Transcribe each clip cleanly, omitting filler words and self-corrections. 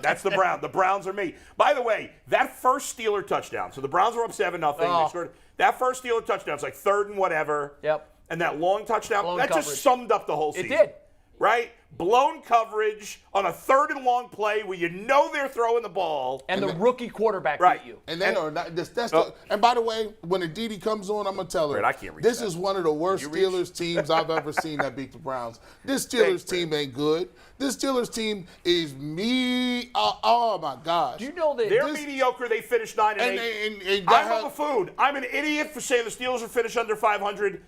That's the Browns. The Browns are me. By the way, that first Steeler touchdown, so the Browns were up 7-0. That first Steeler touchdown, it's like 3rd and whatever. Yep. And that long touchdown, that coverage. just summed up the whole season. It did. Right? Blown coverage on a 3rd and long play where you know they're throwing the ball. And the rookie quarterback beat you. And they are not. And by the way, when Aditi comes on, I'm gonna tell her. I can't reach this that. is one of the worst Steelers teams I've ever seen that beat the Browns. This Steelers team ain't good. This Steelers team is me. Oh my gosh. Do you know that they're mediocre? They finished 9-8. I'm a buffoon. I'm an idiot for saying the Steelers will finish under 500.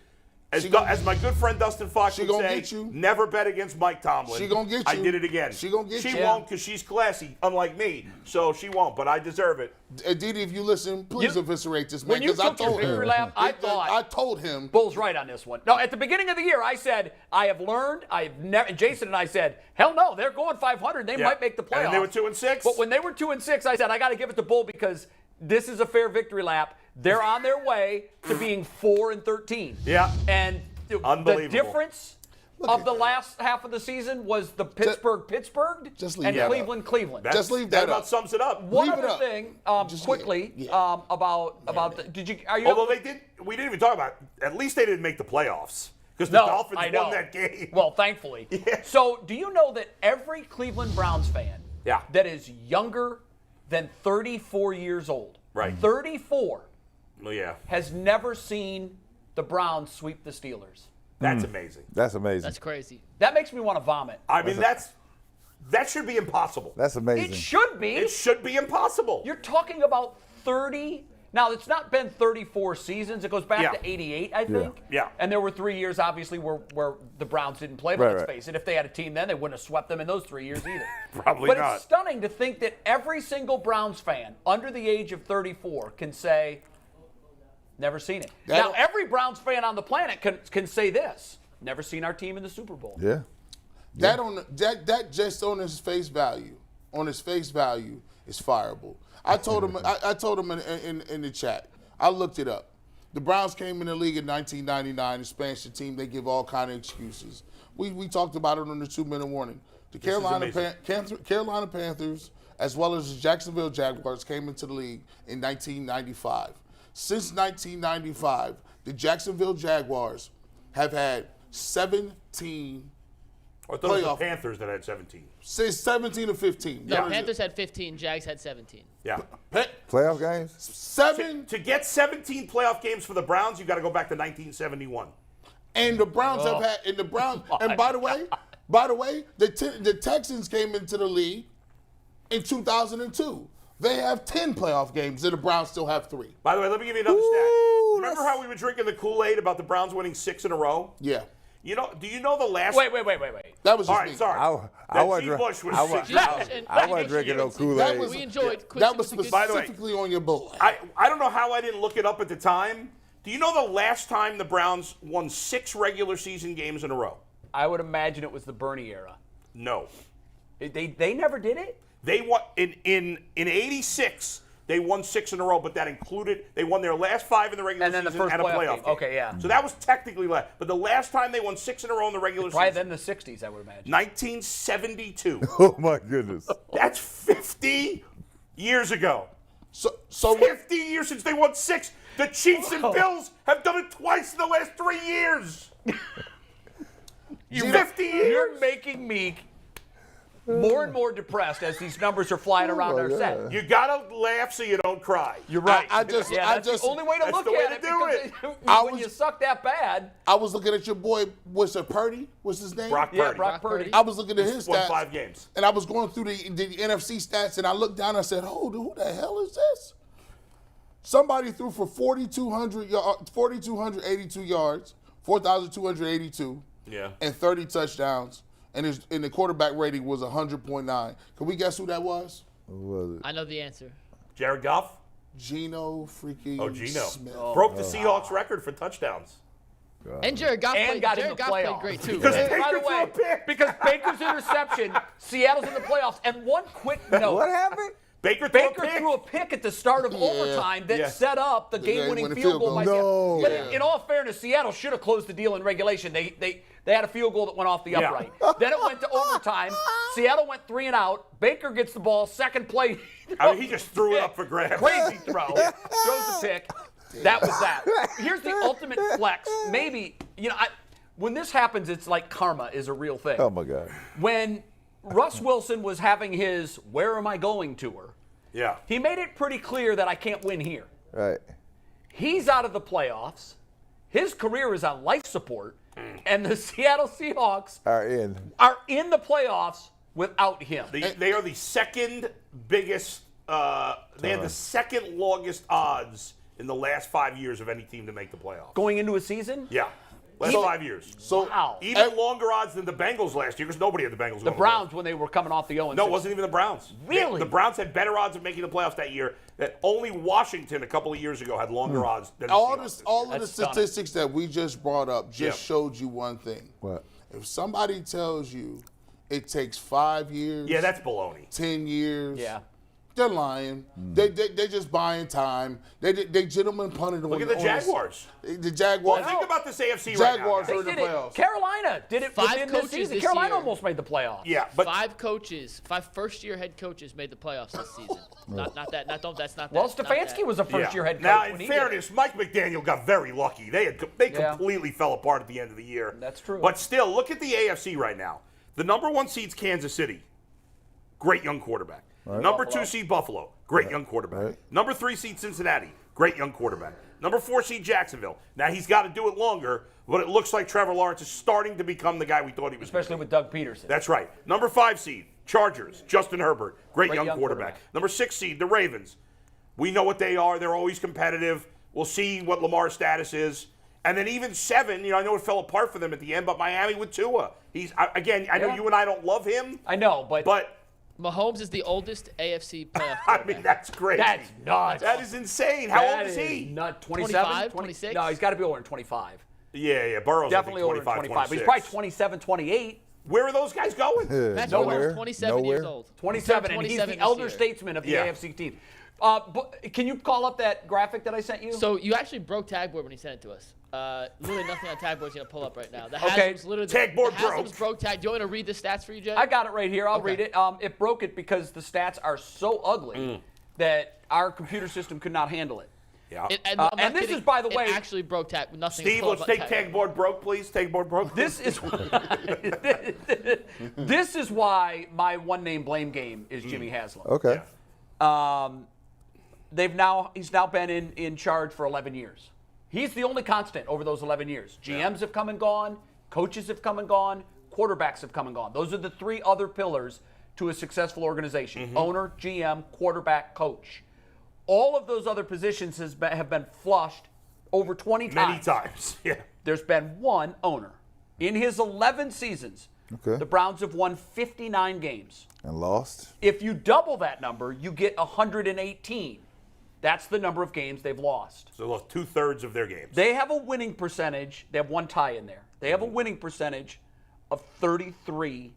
As my good friend Dustin Fox would say, never bet against Mike Tomlin. She gonna get you. I did it again. She gonna get you. She won't because she's classy, unlike me. So she won't, but I deserve it. Aditi, if you listen, please eviscerate this man. When you took your victory lap, I told him. Bull's right on this one. No, at the beginning of the year, I said, I have learned. I've never. And Jason and I said, hell no, they're going 500. They might make the playoffs. And they were 2-6. But when they were 2-6, I said, I got to give it to Bull because this is a fair victory lap. They're on their way to being 4-13. Yeah. And the difference of the last half of the season was the Pittsburgh and Cleveland. Just leave that about sums it up. One other thing, quickly, about Although we didn't even talk about it. At least they didn't make the playoffs because the Dolphins won that game. Well, thankfully. Yeah. So do you know that every Cleveland Browns fan that is younger than 34 years old, 34, has never seen the Browns sweep the Steelers? That's amazing. That's amazing. That's crazy. That makes me want to vomit. I mean, that should be impossible. That's amazing. It should be. It should be impossible. You're talking about 30. Now, it's not been 34 seasons. It goes back to 88, I think. Yeah. And there were 3 years, obviously, where the Browns didn't play. But let's face it, if they had a team then, they wouldn't have swept them in those 3 years either. Probably not. But it's stunning to think that every single Browns fan under the age of 34 can say, never seen it. Now, every Browns fan on the planet can say this. Never seen our team in the Super Bowl. Yeah. That just on its face value, is fireable. I told him in the chat. I looked it up. The Browns came in the league in 1999, expansion team. They give all kind of excuses. We talked about it on the 2-minute warning. The Carolina Panthers, as well as the Jacksonville Jaguars, came into the league in 1995. Since 1995, the Jacksonville Jaguars have had 17 I thought it was the Panthers that had 17. Since 17 or 15. No, Panthers had 15, Jags had 17. Yeah. Playoff games? 7. To get 17 playoff games for the Browns, you got to go back to 1971. And the Browns have had, and the Browns, and by the way, the Texans came into the league in 2002. They have 10 playoff games, and the Browns still have 3. By the way, let me give you another stat. Remember how we were drinking the Kool-Aid about the Browns winning 6 in a row? Yeah. You know? Do you know the last? Wait. That was just all right. me. Sorry. I wasn't drinking no Kool-Aid. We enjoyed. That was By the way, specifically on your boy. I don't know how I didn't look it up at the time. Do you know the last time the Browns won 6 regular season games in a row? I would imagine it was the Bernie era. No. They never did it? They won in '86. They won 6 in a row, but that included they won their last 5 in the regular season and then the first and a playoff game. Okay, yeah. So that was technically last. But the last time they won 6 in a row in the regular Probably season, then the 60s, I would imagine. 1972. Oh my goodness. That's 50 years ago. So 50 years since they won 6. The Chiefs and Bills have done it twice in the last 3 years. 50 years. You're making me more and more depressed as these numbers are flying around our set. You gotta laugh so you don't cry. You're right. That's the only way to look at it. When you suck that bad. I was looking at your boy, what's it, Purdy? What's his name? Brock Purdy. Yeah, Brock Purdy. I was looking at his won stats. 5 games. And I was going through the NFC stats, and I looked down and I said, oh, who the hell is this? Somebody threw for 4,282 yards, 4,282, and 30 touchdowns. And the quarterback rating was 100.9. Can we guess who that was? Who was it? I know the answer. Jared Goff? Geno freaking Geno. Smith. Broke the Seahawks record for touchdowns. And Jared Goff played great too. Because By the way, because Baker's interception, Seattle's in the playoffs. And one quick note. What happened? Baker threw a pick at the start of overtime that set up the game-winning field goal by Seattle. But in all fairness, Seattle should have closed the deal in regulation. They had a field goal that went off the upright. Then it went to overtime. Seattle went 3 and out. Baker gets the ball, second play. I mean, he just threw it up for grabs. Crazy throw. Throws the pick. That was that. Here's the ultimate flex. Maybe, when this happens, it's like karma is a real thing. Oh, my God. When Russ Wilson was having his "Where Am I Going" tour, he made it pretty clear that I can't win here. Right. He's out of the playoffs. His career is on life support, and the Seattle Seahawks are in the playoffs without him. They are the second biggest. They had the second longest odds in the last 5 years of any team to make the playoffs. Going into a season? Yeah. Last 5 years. So even longer odds than the Bengals last year because nobody had the Bengals. The Browns when they were coming off the 0-6. No, it wasn't even the Browns. Really? The Browns had better odds of making the playoffs that year. That only Washington a couple of years ago had longer odds than all of the statistics that we just brought up showed you one thing. What? If somebody tells you it takes 5 years, that's baloney. 10 years, They're lying. They just buying time. They gentlemen punted. Look at the Jaguars. The Jaguars. Well, think about this AFC Jaguars right now. are in the playoffs. Carolina did it within this season. Carolina almost made the playoffs. Yeah, but 5 first-year head coaches made the playoffs this season. Not that. That's not that. Well, Stefanski was a first-year head coach. Now, in fairness, Mike McDaniel got very lucky. They completely fell apart at the end of the year. That's true. But still, look at the AFC right now. The number 1 seed's Kansas City. Great young quarterback. Right. Number 2 seed Buffalo, great young quarterback. Right. Number 3 seed Cincinnati, great young quarterback. Number 4 seed Jacksonville. Now he's got to do it longer, but it looks like Trevor Lawrence is starting to become the guy we thought he was. Especially with Doug Peterson. That's right. Number 5 seed Chargers, Justin Herbert, great young quarterback. Number 6 seed the Ravens. We know what they are. They're always competitive. We'll see what Lamar's status is. And then even 7, I know it fell apart for them at the end, but Miami with Tua. I know you and I don't love him. I know, but Mahomes is the oldest AFC playoff. I mean, that's crazy. That's nuts. That is insane. How old is he? Not 25, 26? No, he's got to be older than 25. Yeah. Burrow's definitely older than 25. But he's probably 27, 28. Where are those guys going? Patrick Mahomes, 27 years old. 27, and he's the elder statesman of the AFC team. But can you call up that graphic that I sent you? So you actually broke Tagboard when he sent it to us. Literally nothing on Tagboard's going to pull up right now. The Haslam's literally Tagboard broke. Do you want me to read the stats for you, Jay? I got it right here. I'll read it. It broke it because the stats are so ugly that our computer system could not handle it. Yeah. And this is, by the way, it actually broke Tag. Nothing. Steve, let's take Tagboard broke, please. Tagboard broke. This is why my one-name blame game is Jimmy Haslam. Okay. Yeah. He's now been in charge for 11 years. He's the only constant over those 11 years. GMs have come and gone, coaches have come and gone, quarterbacks have come and gone. Those are the 3 other pillars to a successful organization: owner, GM, quarterback, coach. All of those other positions have been flushed over 20 times. Many times, yeah. There's been one owner. In his 11 seasons, the Browns have won 59 games. And lost? If you double that number, you get 118. That's the number of games they've lost. So they lost 2/3 of their games. They have a winning percentage. They have one tie in there. They have a winning percentage of 33%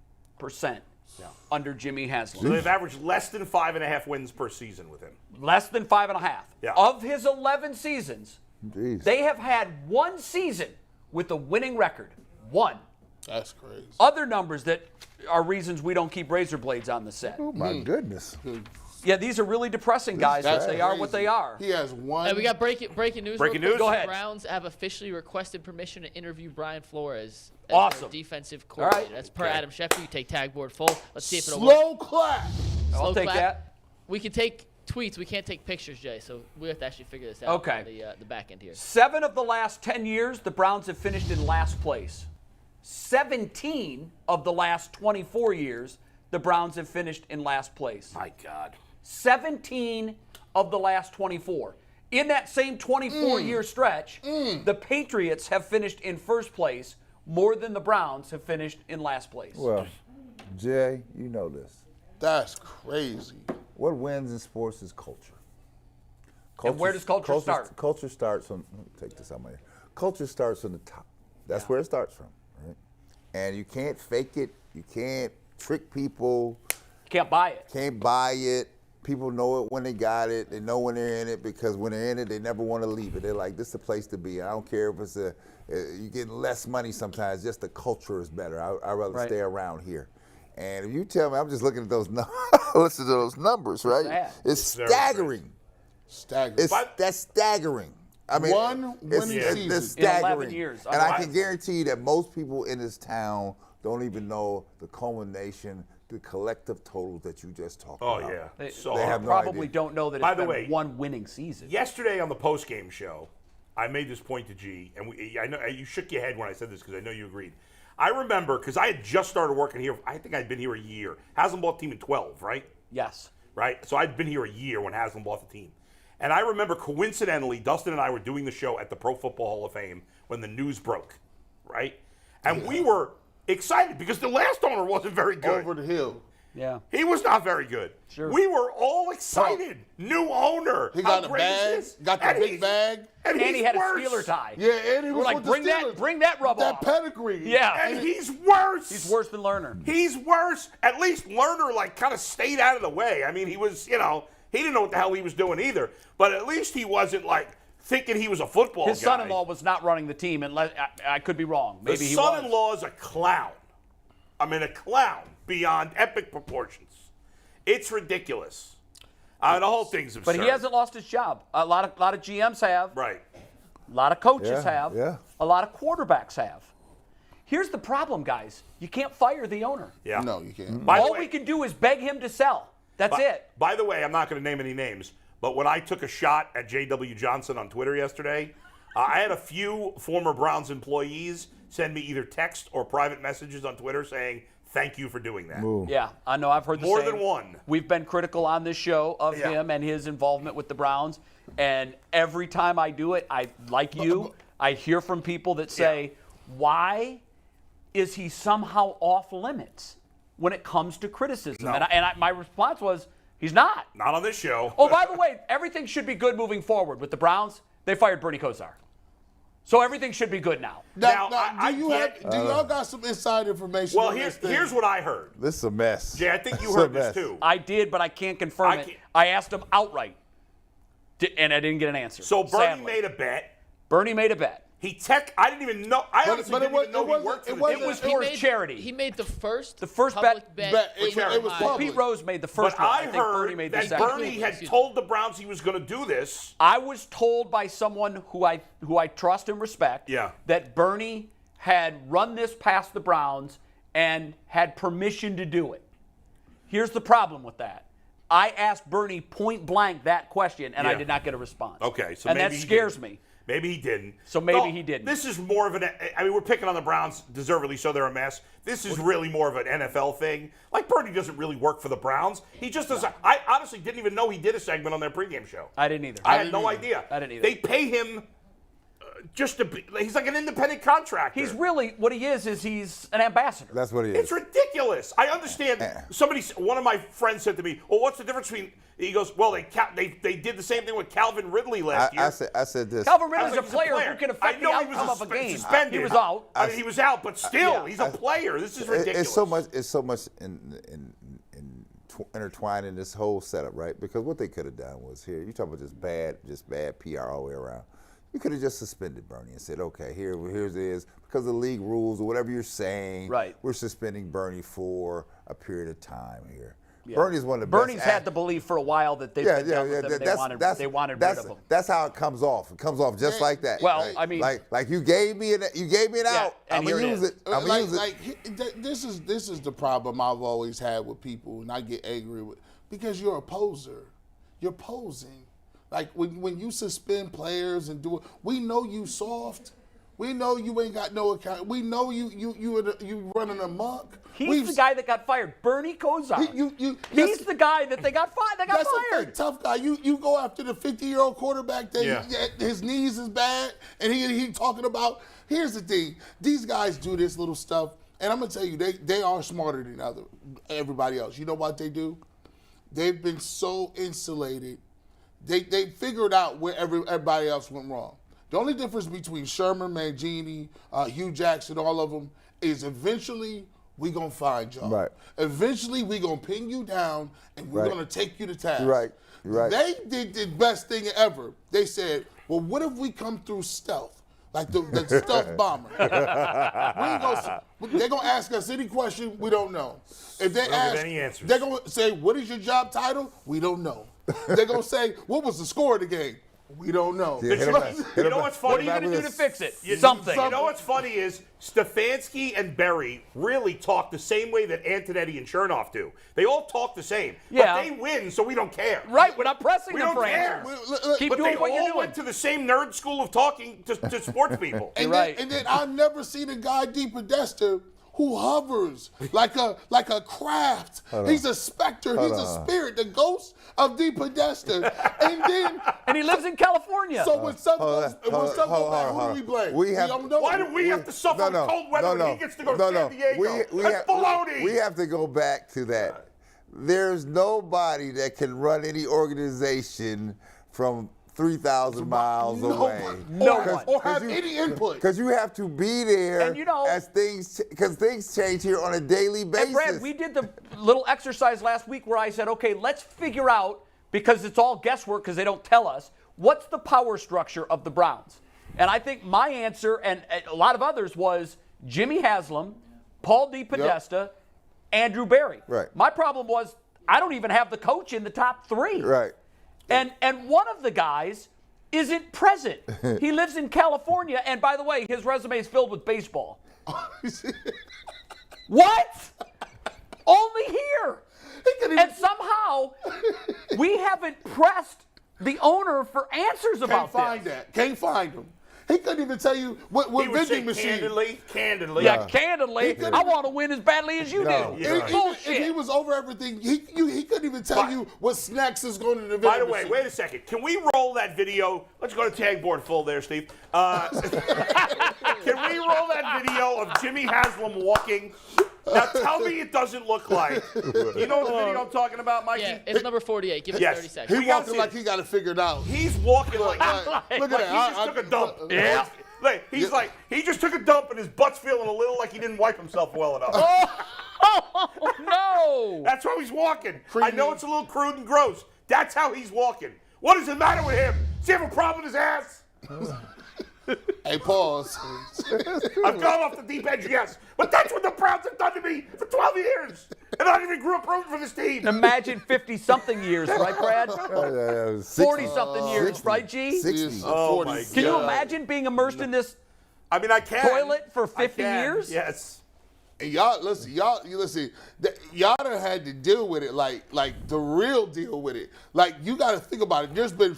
under Jimmy Haslam. So they've averaged less than 5.5 wins per season with him. Less than 5.5. Yeah. Of his 11 seasons, they have had one season with a winning record. One. That's crazy. Other numbers that are reasons we don't keep razor blades on the set. Oh, my goodness. Yeah, these are really depressing, guys. They are what they are. He has one. Hey, we got breaking news. Breaking news. Go ahead. The Browns have officially requested permission to interview Brian Flores as Awesome. their defensive coordinator. All right. That's per Adam Schefter. You take Tagboard full. Let's see if it'll Slow work. clap. I'll take that. We can take tweets. We can't take pictures, Jay. So we have to actually figure this out. Okay. The back end here. 7 of the last 10 years, the Browns have finished in last place. 17 of the last 24 years, the Browns have finished in last place. My God. 17 of the last 24. In that same 24-year stretch, the Patriots have finished in first place more than the Browns have finished in last place. Well, Jay, you know this. That's crazy. What wins in sports is culture. And where does culture start? Culture starts on, let me take this out of my ear. Culture starts on the top. That's where it starts from, right? And you can't fake it. You can't trick people. Can't buy it. Can't buy it. People know it when they got it. They know when they're in it because when they're in it, they never want to leave it. They're like, this is the place to be. I don't care if it's you get less money sometimes. Just the culture is better. I'd rather stay around here. And if you tell me, I'm just looking at those numbers. Listen to those numbers, right? It's staggering. Staggering. That's staggering. I mean, one winning season it's staggering. In 11 years. And I can guarantee you that most people in this town don't even know the culmination, the collective totals that you just talked about. Oh, yeah. They have no probably idea. don't know that By it's the been way, one winning season. Yesterday on the postgame show, I made this point to G, and I know you shook your head when I said this because I know you agreed. I remember, because I had just started working here. I think I'd been here a year. Haslam bought the team in 12, right? Yes. Right? So I'd been here a year when Haslam bought the team. And I remember, coincidentally, Dustin and I were doing the show at the Pro Football Hall of Fame when the news broke, right? And we were excited because the last owner wasn't very good. over the hill. Yeah. He was not very good. Sure. We were all excited. New owner. He How got a great bag, is this? got the And big he's- bag. And And he he's had worse. a Steeler tie. Yeah, and he We're was like, with the bring Steelers. that rub That off. pedigree. Yeah. And he's worse. He's worse than Lerner. He's worse. At least Lerner, like, kind of stayed out of the way. I mean, he was, he didn't know what the hell he was doing either. But at least he wasn't, like, thinking he was a football His guy. son-in-law was not running the team, and I could be wrong. Maybe The he was. son-in-law is a clown. I mean, a clown beyond epic proportions. It's ridiculous. The whole thing's absurd. But he hasn't lost his job. A lot of GMs have. Right. A lot of coaches have. Yeah. A lot of quarterbacks have. Here's the problem, guys. You can't fire the owner. Yeah. No, you can't. By the All way- we can do is beg him to sell. That's it. By the way, I'm not going to name any names, but when I took a shot at J.W. Johnson on Twitter yesterday, I had a few former Browns employees send me either text or private messages on Twitter saying, thank you for doing that. Ooh. Yeah, I know. I've heard the More same. than one. We've been critical on this show of Yeah. him and his involvement with the Browns. And every time I do it, I hear from people that say, why is he somehow off limits when it comes to criticism? No. And my response was, he's not. Not on this show. Oh, by the way, everything should be good moving forward with the Browns. They fired Bernie Kosar. So everything should be good now. Now, Do y'all got some inside information? Well, on this thing? here's what I heard. This is a mess. Jay, I think you It's a heard this mess. too. I did, but I can't confirm I it. can't- I asked him outright, and I didn't get an answer. So Bernie sadly. made a bet. Bernie made a bet. I didn't even know. I honestly but it didn't even know wasn't- he worked for it the wasn't- team. It was for charity. He made the first bet- public bet. it was Ohio. public. Pete Rose made the first But one. I I think Bernie heard made the that second. Bernie had told the Browns he was going to do this. I was told by someone who I trust and respect Yeah. that Bernie had run this past the Browns and had permission to do it. Here's the problem with that. I asked Bernie point blank that question, and I Yeah. did not get a response. Okay, so and maybe that he scares didn't. me. Maybe he didn't. So maybe he didn't. This is more of we're picking on the Browns deservedly, so they're a mess. This is really more of an NFL thing. Like, Bernie doesn't really work for the Browns. He just does. I honestly didn't even know he did a segment on their pregame show. I didn't either. I had no idea. I didn't either. They pay him just to be. He's like an independent contractor. He's really, what he is he's an ambassador. That's what it It's is. ridiculous. I understand. One of my friends said to me, "Well, what's the difference between?" He goes, "Well, they did the same thing with Calvin Ridley last year." I said this. Calvin I was Ridley's like, a he's player who can affect the outcome of a game. Suspended. He was out. I mean, he was out, but still, Yeah. he's a player. This is ridiculous. It's so much intertwined in this whole setup, right? Because what they could have done was here. You talk about just bad PR all the way around. You could have just suspended Bernie and said, okay, here's it is. Because of the league rules or whatever you're saying, Right. we're suspending Bernie for a period of time here. Yeah. Bernie's one of the Bernie's best. had the belief for a while that they've been done with him. They wanted rid of him. That's how it comes off. It comes off just like that. Well, right? I mean, like you gave me an out. and I'm here gonna it use is. it. I'm gonna use it. This is the problem I've always had with people, and I get angry with because you're a poser. You're posing. Like when you suspend players and do it, we know you soft. We know you ain't got no account. We know you running amok. He's the guy that got fired, Bernie Kosar. He's the guy that they got fired. They got That's fired. a tough guy. You go after the 50-year-old quarterback that his knees is bad, and he talking about. Here's the thing: these guys do this little stuff, and I'm gonna tell you, they are smarter than everybody else. You know what they do? They've been so insulated. They figured out where everybody else went wrong. The only difference between Sherman, Mangini, Hugh Jackson, all of them, is eventually we gonna find y'all. Right. Eventually, we gonna pin you down, and we're gonna take you to task. Right. They did the best thing ever. They said, well, what if we come through stealth? Like the stealth bomber. They're going to ask us any question, we don't know. If they ask, any answers. they're going to say, what is your job title? We don't know. They're going to say, what was the score of the game? We don't know. You know what's funny? What are you going to do to fix it? Something. You know what's funny is Stefanski and Berry really talk the same way that Antonetti and Chernoff do. They all talk the same. Yeah. But they win, so we don't care. Right, we're not pressing We them don't for care. answers. Keep But doing they what you're all doing. went to the same nerd school of talking to sports people. And right. then I've never seen a guy DePodesta who hovers like a craft. He's a specter. He's a spirit, the ghost of DePodesta. And he lives in California. So when something goes bad, who do we blame? Why do we have to suffer with cold weather when he gets to go to San Diego? That's baloney. We have to go back to that. There's nobody that can run any organization from 3,000 miles away. No one. Or have any input. Because you have to be there And you know, because things change here on a daily basis. And Brad, we did the little exercise last week where I said, okay, let's figure out, because it's all guesswork because they don't tell us, what's the power structure of the Browns? And I think my answer, and a lot of others, was Jimmy Haslam, Paul DePodesta, Andrew Berry. Right. My problem was I don't even have the coach in the top three. Right. And one of the guys isn't present. He lives in California, and by the way, his resume is filled with baseball. What? Only here. And somehow we haven't pressed the owner for answers about this. Can't find him. He couldn't even tell you what vending machine. Candidly. Yeah, candidly, I want to win as badly as you do. If he was over everything, he couldn't even tell you what snacks is going to the vending By the way, machine. wait a second. Can we roll that video? Let's go to tag board full there, Steve. Can we roll that video of Jimmy Haslam walking? Now tell me it doesn't look like. You know the video I'm talking about, Mikey? Yeah, it's number 48. Give it 30 seconds. He walking like he got it figured out. He's walking like look like at he just took a dump. Yeah. Like, he's like, he just took a dump and his butt's feeling a little like he didn't wipe himself well enough. Oh, no. That's how he's walking. I know it's a little crude and gross. That's how he's walking. What is the matter with him? Does he have a problem with his ass? Hey, pause. I've gone off the deep edge, yes. But that's what the Browns have done to me for 12 years. And I even grew up rooting for this team. Imagine 50-something years, right, Brad? 40-something years, 60, right, G? 60. Oh, my God. Can you imagine being immersed in this I mean, I can. toilet for 50 I can, years? Yes. And y'all listen. Y'all done had to deal with it like the real deal with it. Like you got to think about it. There's been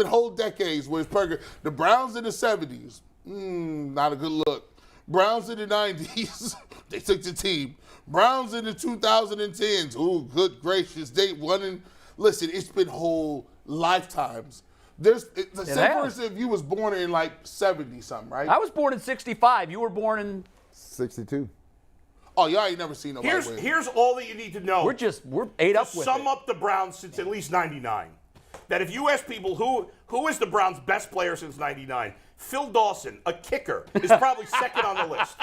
whole decades where it's perfect. The Browns in the '70s, not a good look. Browns in the '90s, they took the team. Browns in the 2010s, ooh, good gracious, they won. And listen, it's been whole lifetimes. Say for instance, if you was born in like 70 something, right? I was born in 65. You were born in 62. Oh, y'all ain't never seen nobody win. Here's all that you need to know. we're ate up to with sum it. up the Browns since at least '99. That if you ask people who is the Browns' best player since '99, Phil Dawson, a kicker, is probably second on the list.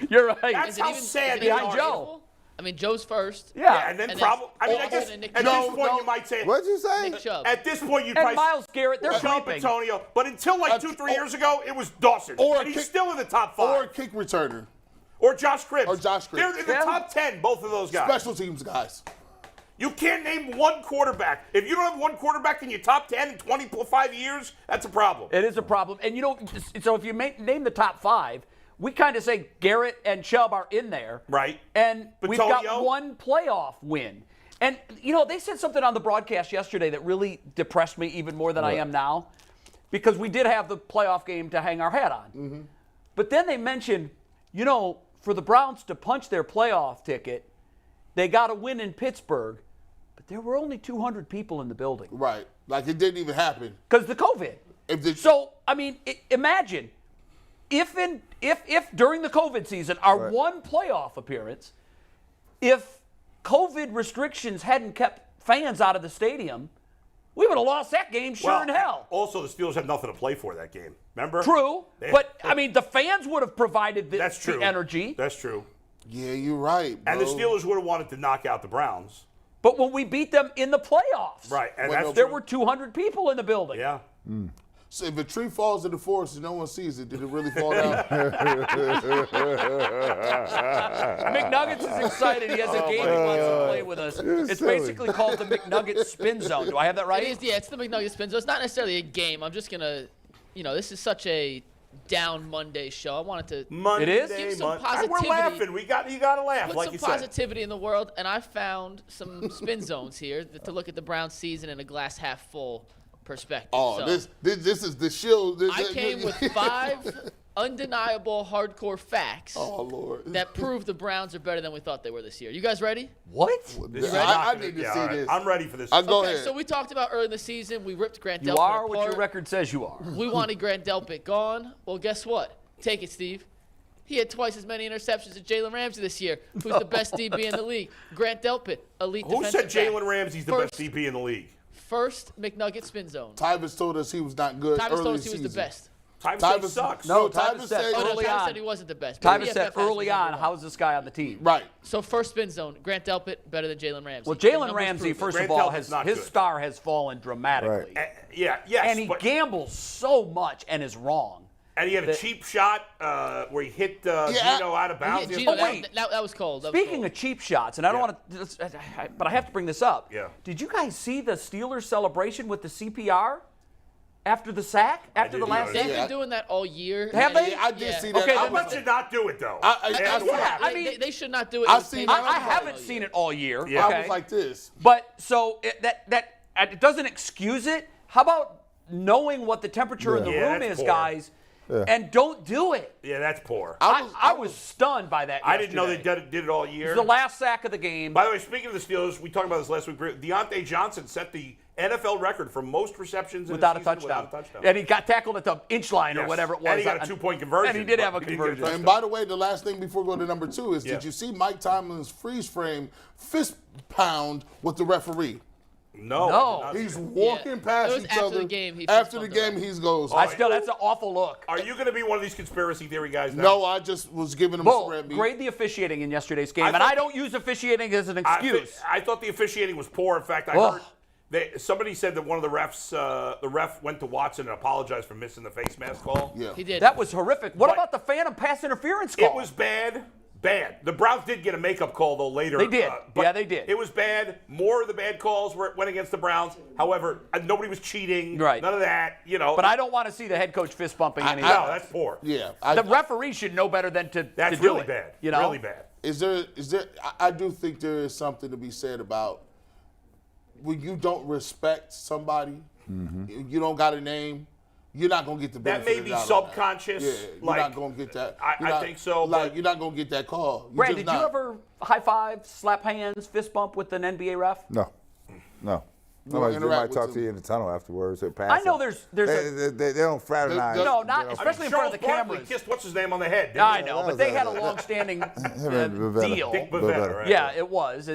You're right. That's how sad they behind are. Joe. I mean, Joe's first. Yeah. And then And probably. I mean, I then guess Nick at Chubb. this point you might say. What'd you say? Nick Chubb. At this point, you'd And probably Miles Garrett, they're Chubb, sleeping. Antonio, but until like 2-3 years ago, it was Dawson. Or a and he's kick- still in the top 5. Or a kick returner. Or Josh Cribbs. They're They're in the top 10, both of those guys. Special teams guys. You can't name one quarterback. If you don't have one quarterback in your top 10 in 25 years, that's a problem. It is a problem. And so if you name the top 5, we kind of say Garrett and Chubb are in there. Right. And we've got Batonio? one playoff win. And, they said something on the broadcast yesterday that really depressed me even more than I am now, because we did have the playoff game to hang our hat on. Mm-hmm. But then they mentioned, for the Browns to punch their playoff ticket, they got to win in Pittsburgh. But there were only 200 people in the building. Right. Like it didn't even happen. Because the COVID. Imagine if during the COVID season, our one playoff appearance, if COVID restrictions hadn't kept fans out of the stadium, we would have lost that game in hell. Also, the Steelers had nothing to play for that game. Remember? True. But, the fans would have provided the energy. That's true. Yeah, you're right, bro. And the Steelers would have wanted to knock out the Browns. But when we beat them in the playoffs, Right, and there were 200 people in the building. Yeah. So if a tree falls in the forest and no one sees it, did it really fall down? McNuggets is excited. He has a game he wants to play with us. It's basically called the McNugget Spin Zone. Do I have that right? It is, yeah, it's the McNugget Spin Zone. It's not necessarily a game. I'm just going to, this is such a down Monday show. I wanted to Monday, It is? give some We're positivity. laughing. You got to laugh, Put like some you said. positivity in the world, and I found some spin zones here to look at the Browns season in a glass half full perspective. Oh, So, this is the shield. I came with 5 undeniable hardcore facts Lord. that prove the Browns are better than we thought they were this year. You guys ready? What? This is I not need to gonna- see all right. this. I'm ready for this. Go Okay, ahead. so we talked about early in the season. We ripped Grant You Delpit are apart. what your record says you are. We wanted Grant Delpit gone. Well, guess what? Take it, Steve. He had twice as many interceptions as Jalen Ramsey this year, who's the best DB in the league. Grant Delpit, elite Who defensive said back. Jalen Ramsey's the First- best DB in the league? First McNugget spin zone. Tyvis told us he was not good Tyvis early told in us he the was the season. best. Tyvis sucks. No, Tyvis Tyvis said said Oh, no, early Tyvis on. said he wasn't the best. but Tyvis said PFF has early him number on, one. how's this guy on the team? right. So first spin zone, Grant Delpit better than Jalen Ramsey. Well, The Jalen numbers Ramsey, prove it. first Grant of all, Delpit's not his good. star has fallen dramatically. Yes, And he but- gambles so much and is wrong. And he had a cheap shot where he hit Gino out of bounds. Gino, wait. that was cold. Speaking of cheap shots, and I don't want to, but I have to bring this up. Yeah. Did you guys see the Steelers celebration with the CPR after the sack? After the did, last yeah. They've sack? been doing that all year. Have they? I did Yeah. see that. Okay, How then much should not do it though? Yeah, I mean, they should not do it. I in the seen same that. way I all haven't year. seen it all year. Yeah. Okay. I was like this. But so it doesn't excuse it. How about knowing what the temperature in the Yeah, room that's is, poor. guys, and don't do it? Yeah, that's poor. I was stunned by that. I didn't know they yesterday. did it all year. It was the last sack of the game. By the way, speaking of the Steelers, we talked about this last week. Deontay Johnson set the NFL record for most receptions without a in a season touchdown. without a touchdown. And he got tackled at the inch line or Yes. whatever it was. And he got a 2-point conversion. And he did have a but he didn't get a conversion. touchdown. And by the way, the last thing before we go to number 2 is, Yeah. did you see Mike Tomlin's freeze frame fist pound with the referee? No. No. I did not He's see it. walking Yeah. past It was each after other. the game, he After the fist game, bumped he goes. That's an awful look. Are you going to be one of these conspiracy theory guys now? No, I just was giving him Bull, some red meat. grade the officiating in yesterday's game. I And thought- I don't use officiating as an excuse. I thought the officiating was poor. In fact, I Ugh. heard somebody said that one of the refs, the ref went to Watson and apologized for missing the face mask call. Yeah. He did. That was horrific. What But- about the phantom pass interference call? It was bad. The Browns did get a makeup call, though, later. They did. But Yeah, they did. It was bad. More of the bad calls went against the Browns. However, nobody was cheating. Right. None of that, But I don't want to see the head coach fist bumping any No, that's poor. Yeah. The referee should know better than to That's to do really it, bad. You know? Really bad. Is there? I do think there is something to be said about when you don't respect somebody, you don't got a name, you're not gonna get the That benefit. may of be the doubt on that. subconscious, Yeah, you're like- not gonna get that. I You're not- think so, Like but- you're not gonna get that call. You're Brad, just did you not. ever high five, slap hands, fist bump with an NBA ref? No. don't They interact might with talk them. to you in the tunnel afterwards or pass. I know them. there's They don't fraternize. No, not They don't- especially in front of the Charles Barkley cameras. kissed what's his name on the head. didn't I he? know, but they had a long-standing Bavetta. deal. Dick Bavetta, right? Yeah, it was.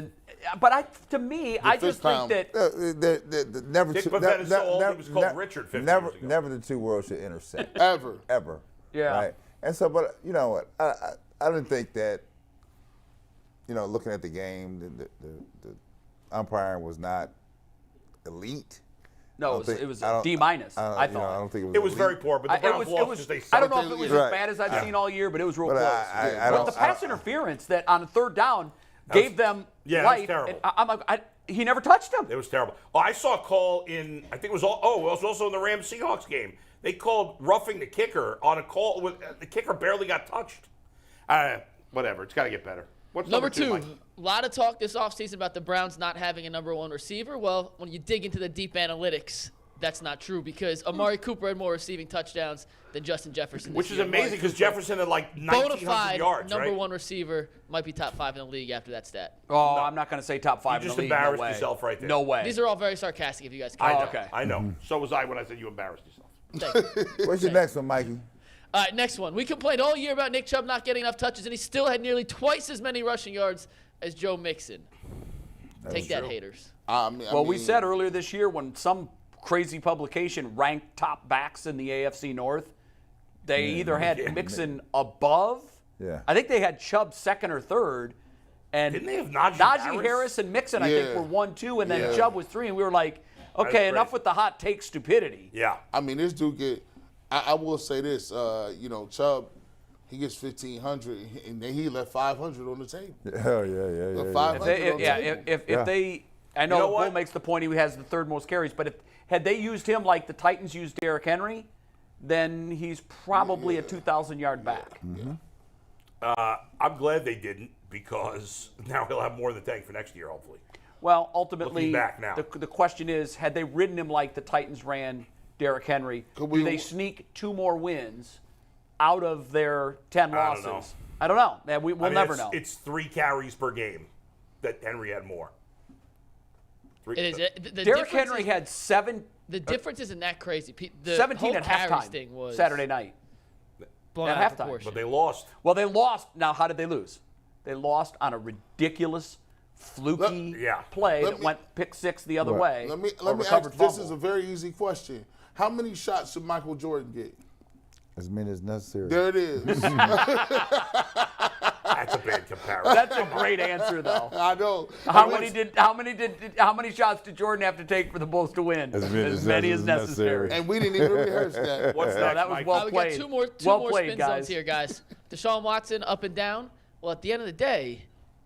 But to me, I just fist think pound. that Never Dick two, Bavetta's so old, he was called Richard 50 never, years ago. never the two worlds should intersect. ever. Ever. Yeah. Right? And so, but you know what? I didn't think that, looking at the game, the umpiring was not elite. no, it was a D minus. I thought. I don't think it was. It was elite. very poor, but the It Browns was. lost It was. because they I don't sucked. know if it was Right. as bad as I've Yeah. seen all year, but it was real But close. I But don't- the pass interference that on a third down gave them yeah, that was life. terrible. and he never touched him. It was terrible. Oh, I saw a call in, I think it was also in the Rams Seahawks game. They called roughing the kicker on a call with the kicker barely got touched. Whatever, it's got to get better. What's Number two, Mike? a lot of talk this offseason about the Browns not having a number one receiver. Well, when you dig into the deep analytics, that's not true because Amari Cooper had more receiving touchdowns than Justin Jefferson. Which this is year. amazing because Jefferson had like 1,900 Bonafide yards, number right? one receiver, might be top 5 in the league after that stat. Oh, I'm not going to say top 5 You just in the league. embarrassed No way. yourself right there. No way. These are all very sarcastic if you guys I can. know, okay. I know. So was I when I said you embarrassed yourself. Thank you. What's your next one, Mikey? All right, next one. We complained all year about Nick Chubb not getting enough touches, and he still had nearly twice as many rushing yards as Joe Mixon. Take that, haters. We said earlier this year when some crazy publication ranked top backs in the AFC North, they either had Mixon above Yeah. I think they had Chubb second or third. And didn't they have Najee Harris and Mixon, I think, were 1, 2, and then Chubb was 3. And we were like, okay, enough with the hot take stupidity. Yeah. I mean, this dude I will say this, Chubb, he gets 1,500, and then he left 500 on the table. Hell yeah. 500 on the table. If they, I know Bull makes the point he has the third most carries, but had they used him like the Titans used Derrick Henry, then he's probably a 2,000-yard back. Mm-hmm. I'm glad they didn't, because now he'll have more in the tank for next year, hopefully. Well, ultimately, back now. The question is, had they ridden him like the Titans ran Derrick Henry, do they sneak 2 more wins out of their 10 losses? I don't know. We'll never know. It's 3 carries per game that Henry had more. Derrick Henry had 7. The difference isn't that crazy. The 17 at halftime thing was Saturday night. blown At out of halftime. proportion. But they lost. Well, they lost. Now, how did they lose? They lost on a ridiculous, fluky play that went pick 6 the other way. Let me ask. This is a very easy question. How many shots should Michael Jordan get? As many as necessary. There it is. That's a bad comparison. That's a great answer, though. I know. How many shots did Jordan have to take for the Bulls to win? As many as necessary. And we didn't even rehearse that. What's No, next, that was Mike? well We played. got two more spin zones here, guys. Deshaun Watson up and down. Well, at the end of the day,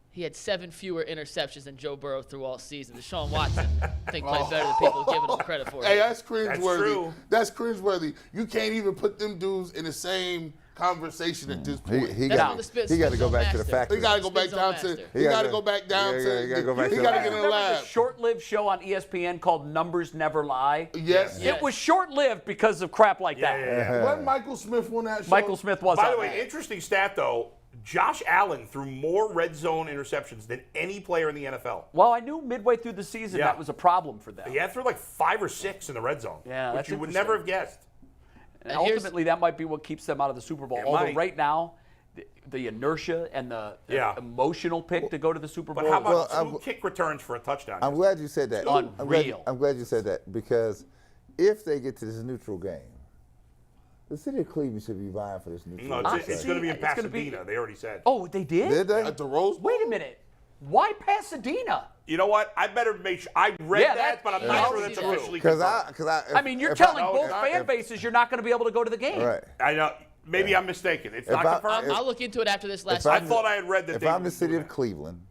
he had 7 fewer interceptions than Joe Burrow through all season. Deshaun Watson, I think, played better than people are giving him credit for. Hey, that's cringeworthy. That's true. That's cringeworthy. You can't even put them dudes in the same conversation at this point. He That's got when the spin to go zone back to the master. factory. He got to go back Spin zone down master. to. He got to go back down to. he gotta go back He to got the to get in the Remember lab. the short-lived show on ESPN called Numbers Never Lie? Yes. Yeah. It was short-lived because of crap like that. Yeah. When Michael Smith won that show? Michael Smith was By on the way, that. interesting stat, though. Josh Allen threw more red zone interceptions than any player in the NFL. Well, I knew midway through the season that was a problem for them. He had through like 5 or 6 in the red zone, Yeah, which that's you would interesting. never have guessed. And ultimately, that might be what keeps them out of the Super Bowl. It Although might. right now, the inertia and the emotional pick to go to the Super Bowl. But how about Well, 2 kick returns for a touchdown? I'm glad you said that. Unreal. I'm glad you said that, because if they get to this neutral game, the city of Cleveland should be vying for this neutral No, game. it's going to be in It's gonna Pasadena. They already said. Oh, they did? Did they? At the Rose Bowl? Wait a minute. Why Pasadena? You know what? I better make sure. I read Yeah, that, but I'm not sure that's true. officially Because confirmed. I mean, you're telling both fan bases you're not going to be able to go to the game. Right. I know. Maybe I'm mistaken. It's not confirmed. I'll look into it after this last. I segment. thought I had read that. If they I'm were the city doing of that. Cleveland,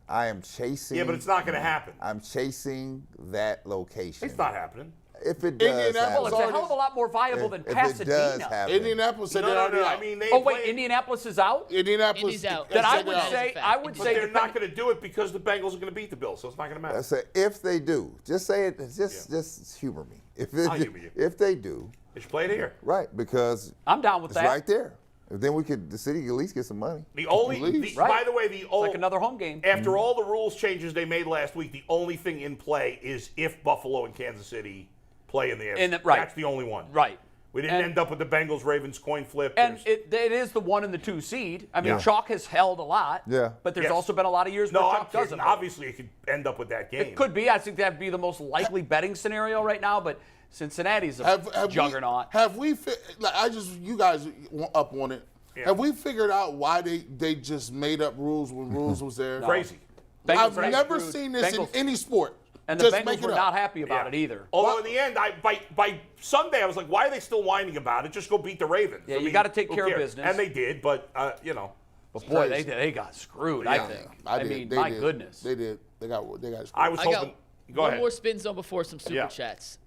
I am chasing. Yeah, but it's not going to happen. I'm chasing that location. It's not happening. If it does Indianapolis happen. Well, it's a hell of a lot more viable than if it Pasadena. does happen. Indianapolis said No, they're no, already no. out. I mean, they Oh wait, play- Indianapolis is out. Indianapolis. Indy's out. Then I said would they're out. say But But that they're not going to do it because the Bengals are going to beat the Bills, so it's not going to matter. I say if they do, just say it. Just humor me. I'll humor you. If they do, They should play it here. right? Because I'm down with it's that. right there. Then the city could at least get some money. The only, Please. Right. by the way, It's like another home game. after all the rules changes they made last week, the only thing in play is if Buffalo and Kansas City play in the AFC. Right. That's the only one. Right. We didn't end up with the Bengals-Ravens coin flip. And There's- it is the 1 and the 2 seed. I mean, Yeah. chalk has held a lot. Yeah. But there's Yes. also been a lot of years no, where I'm chalk kidding. doesn't. Obviously, it could end up with that game. It could be. I think that'd be the most likely betting scenario right now. But Cincinnati's a juggernaut. You guys up on it. Yeah. Have we figured out why they just made up rules when rules was there? Crazy. Bengals I've are never screwed. seen this Bengals- in any sport. And the Just make Bengals it were up. not happy about Yeah. it either. Although in the end, by Sunday, I was like, why are they still whining about it? Just go beat the Ravens. Yeah, you gotta take who care of cares? business. And they did, but, you know. But boy, crazy. they got screwed, I Yeah. think. I mean, They my did. goodness. They did. They got screwed. I was I hoping. got Go one ahead. more spin zone before some super Yeah. chats.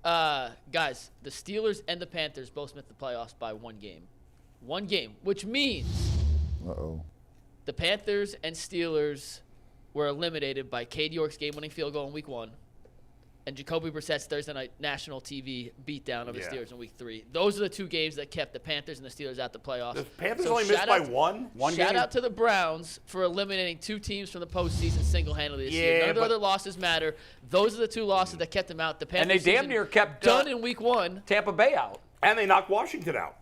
Guys, the Steelers and the Panthers both missed the playoffs by 1 game. 1 game, which means Uh-oh. the Panthers and Steelers were eliminated by Cade York's game-winning field goal in Week 1 and Jacoby Brissett's Thursday night national TV beatdown of the Yeah. Steelers in Week 3. Those are the 2 games that kept the Panthers and the Steelers out the playoffs. The Panthers So only missed shout by out- 1? Shout out to the Browns for eliminating 2 teams from the postseason single-handedly this year. None of the but- other losses matter. Those are the 2 losses that kept them out. The And Panthers they damn season near kept done in Week 1. Tampa Bay out. And they knocked Washington out.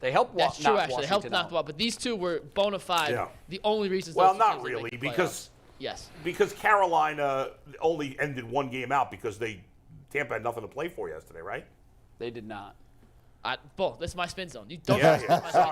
They helped That's true, knock actually. They helped Washington knock out. them out. But these 2 were bona fide. Yeah. The only reasons. Well, those 2 not teams didn't really, make the because- playoffs. Yes. Because Carolina only ended 1 game out because Tampa had nothing to play for yesterday, right? They did not. Bull, this is my spin zone. You don't. Yeah, This is my spin zone.